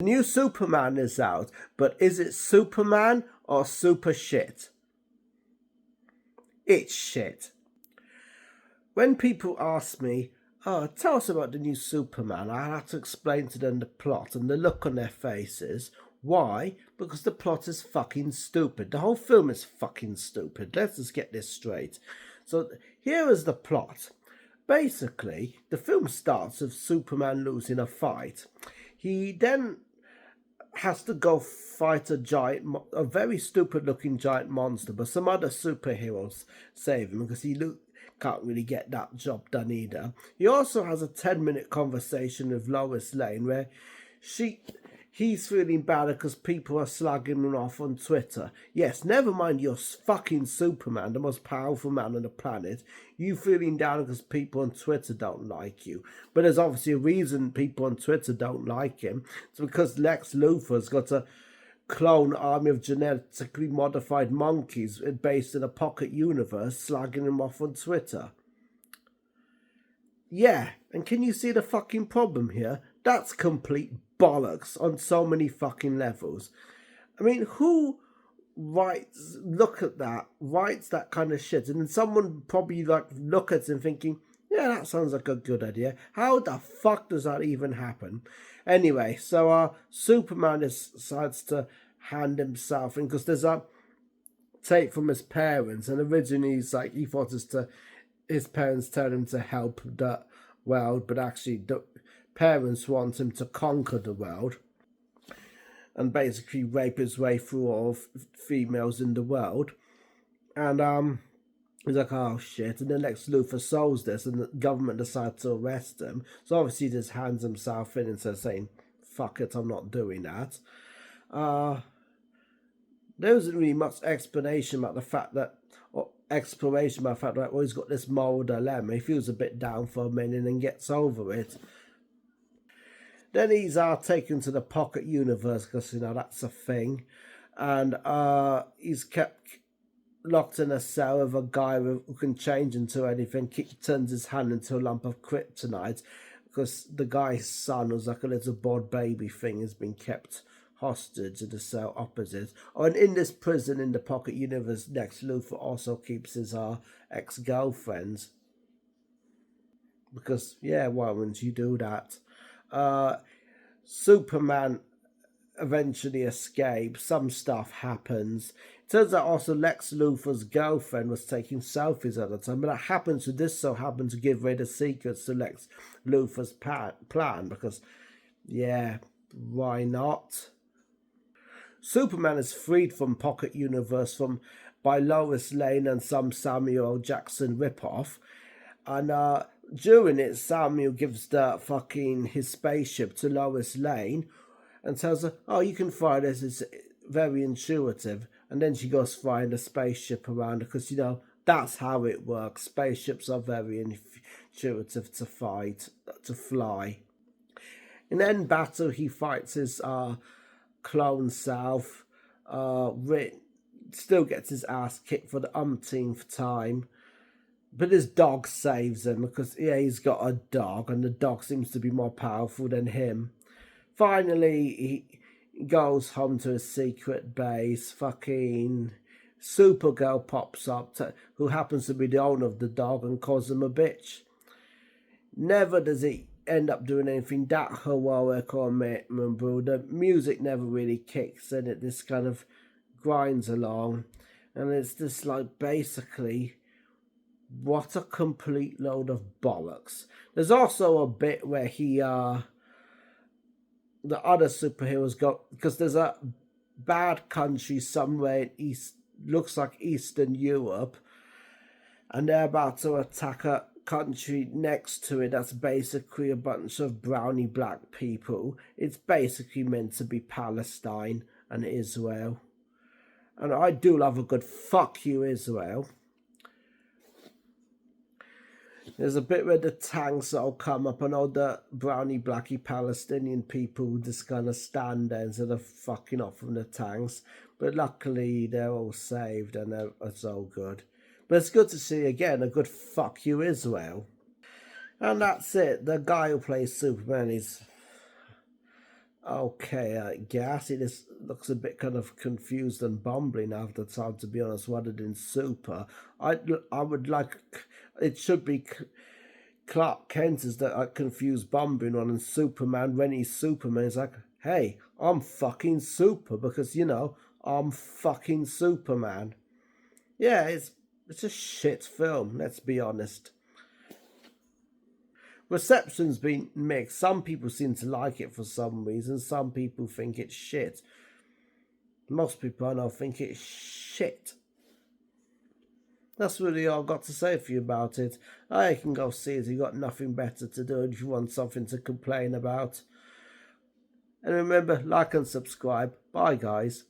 new Superman is out, but is it Superman or super shit? It's shit. When people ask me, oh, tell us about the new Superman, I have to explain to them the plot and the look on their faces. Why? Because the plot is fucking stupid. The whole film is fucking stupid. Let's just get this straight. So here is the plot. Basically, the film starts with Superman losing a fight. He then has to go fight a very stupid-looking giant monster, but some other superheroes save him because he can't really get that job done either. He also has a 10-minute conversation with Lois Lane where he's feeling bad because people are slugging him off on Twitter. Yes, never mind you're fucking Superman, the most powerful man on the planet. You feeling down because people on Twitter don't like you. But there's obviously a reason people on Twitter don't like him. It's because Lex Luthor's got a clone army of genetically modified monkeys based in a pocket universe slagging him off on Twitter. Yeah, and can you see the fucking problem here? That's complete bollocks on so many fucking levels. I mean, who writes that kind of shit, and then someone probably look at it and thinking, yeah, that sounds like a good idea. How the fuck does that even happen? Anyway, so Superman decides to hand himself in because there's a tape from his parents, and originally he thought his parents tell him to help the world, but actually the parents want him to conquer the world and basically rape his way through all females in the world. And he's like, oh shit. And then Lex Luthor solves this and the government decides to arrest him. So obviously he just hands himself in and says, saying, fuck it, I'm not doing that. There isn't really much explanation about the fact that, well, he's got this moral dilemma. He feels a bit down for a minute and gets over it. Then he's taken to the pocket universe because, that's a thing. And he's kept locked in a cell with a guy who can change into anything. Turns his hand into a lump of kryptonite because the guy's son, who's like a little bored baby thing, has been kept hostage in the cell opposite. Oh, and in this prison in the pocket universe, Lex Luthor also keeps his ex-girlfriends. Because, yeah, why wouldn't you do that? Superman eventually escapes. Some stuff happens. It turns out also Lex Luthor's girlfriend was taking selfies at the time, but this so happened to give away the secrets to Lex Luthor's plan because, yeah, why not? Superman is freed from Pocket Universe by Lois Lane and some Samuel Jackson ripoff, and during it, Samuel gives his spaceship to Lois Lane and tells her, oh, you can fly this, it's very intuitive. And then she goes flying the spaceship around because, that's how it works. Spaceships are very intuitive to fly. In the end battle, he fights his clone self, still gets his ass kicked for the umpteenth time. But his dog saves him because, he's got a dog and the dog seems to be more powerful than him. Finally, he goes home to his secret base. Fucking Supergirl pops up, who happens to be the owner of the dog, and calls him a bitch. Never does he end up doing anything that heroic or memorable. The music never really kicks in. It just kind of grinds along. And it's just basically, what a complete load of bollocks. There's also a bit where the other superheroes go, because there's a bad country somewhere in looks like Eastern Europe, and they're about to attack a country next to it that's basically a bunch of brownie black people. It's basically meant to be Palestine and Israel. And I do love a good fuck you, Israel. There's a bit where the tanks all come up and all the brownie blacky Palestinian people just kind of stand there instead of fucking off from the tanks. But luckily they're all saved and it's all good. But it's good to see again a good fuck you, Israel. And that's it. The guy who plays Superman is Okay, I guess it is, looks a bit kind of confused and bumbling after time, to be honest, rather than super. I would like, it should be Clark Kent is that confused bumbling one, and Superman, when he's Superman, is like, hey, I'm fucking super, because, I'm fucking Superman. Yeah, it's a shit film, let's be honest. Reception's been mixed. Some people seem to like it for some reason. Some people think it's shit. Most people I know think it's shit. That's really all I've got to say for you about it. I can go see it if you've got nothing better to do, if you want something to complain about. And remember, like and subscribe. Bye, guys.